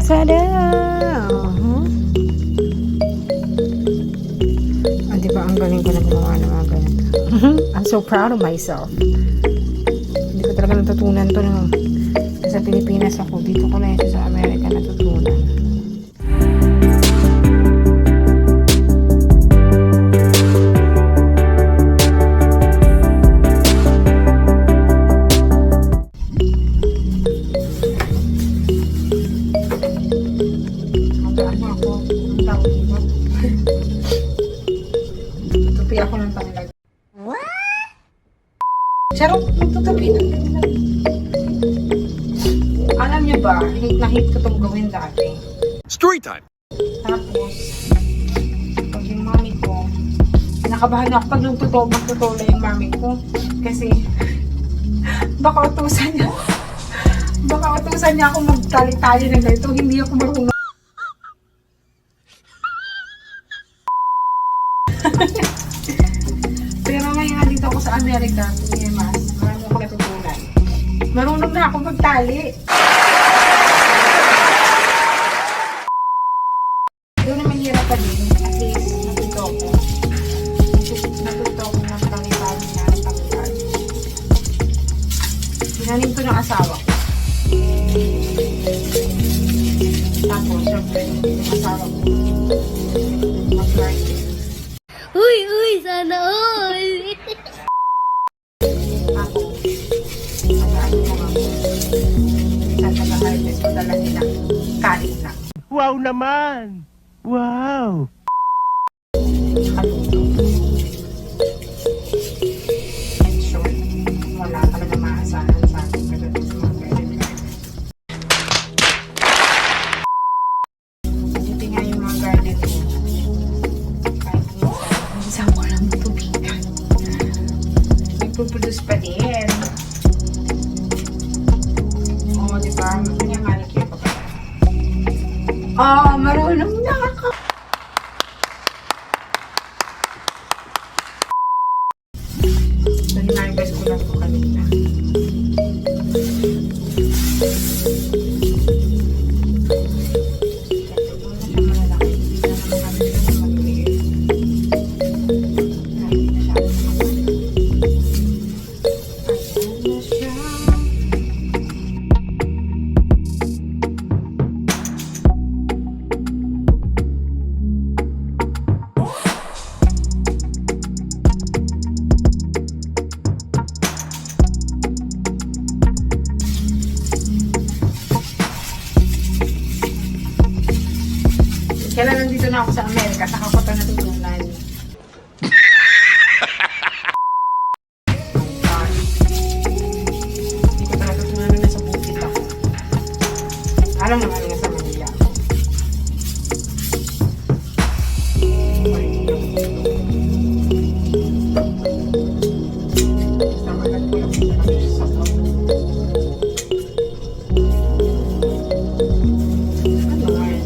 Tada! Diba ang galing ko na gumawa ng mga ganito. I'm so proud of myself. Hindi ko talaga natutunan to no. Sa Pilipinas ako, dito ko na ito sa Amerika natutunan. Tutupi ako ng panglag. What? Charot, magtutupi na. Alam niyo ba, hate na hate ko itong gawin dati. Story time! Tapos, pag yung mami ko, nakabahan ako pag nung magtutola yung mami ko. Kasi, baka utusan niya ako magtali-tali ng ganito. Hindi ako marunong. Pero ngayon dito ako sa Amerika, mas marami ako natutunan. Marunong na ako magtali. Doon naman hirap pa din. At least, natuto ako. Natuto ako magtali-tali na ng tali-tali. Hinanin ko ng asawa ko. Tapos, syempre, yung asawa ko, mag-garden. Uy, sana all! Ako, mag-ano ko ako. Minsan pag-harvest ko dala nila, kain lang. Wow naman! Wow! Kaluto. And short, wala talaga maasahan sa akin pagdating sa mga garden. Buti nga yung mga garden ko. Kahit minsan walang tubigan. Nagpuproduce pa din. Oo, diba? Kanya manicure pa pa. Marunong na ako. So, hinarvest ko lang ito kanina. Kailan nandito na ako sa Amerika, saka ko ito natutunan. Hindi ko ito natutunan na nasa bukid ako. Alam naman nga sa Manila ako. Basta magat ko lang sa kami sa vlog. Ano nga yun?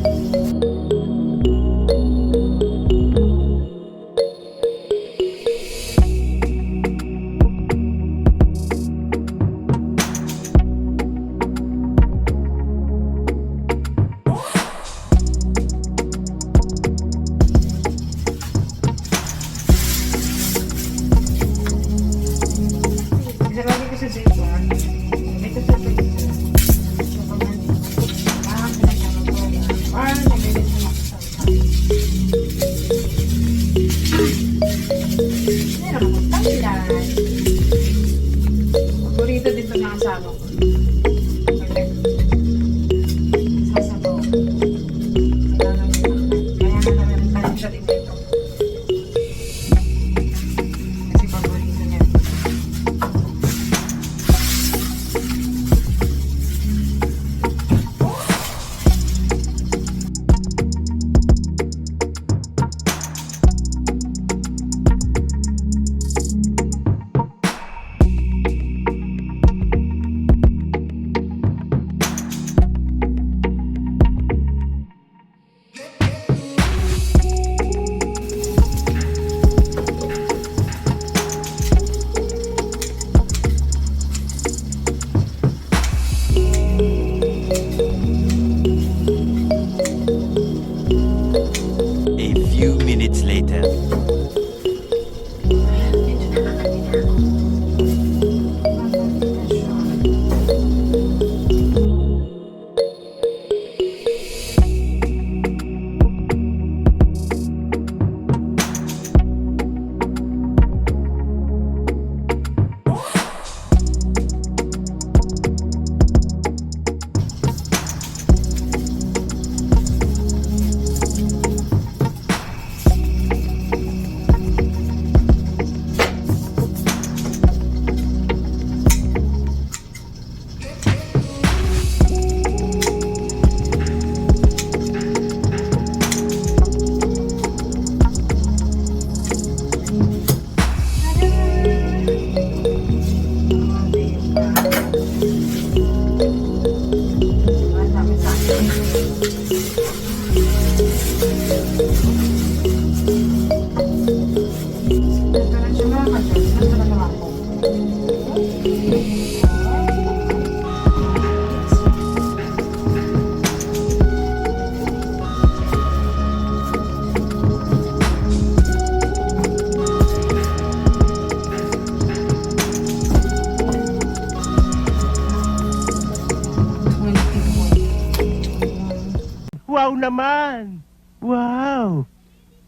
wow naman! Wow!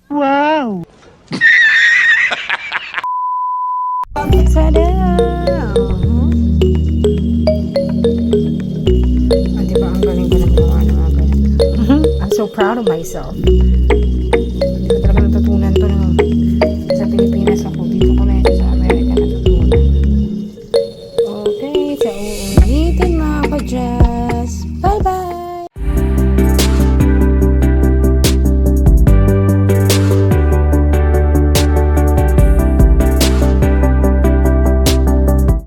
Wow! Tada! Di ba ang galing ko na gumawa ng mga ganito? I'm so proud of myself.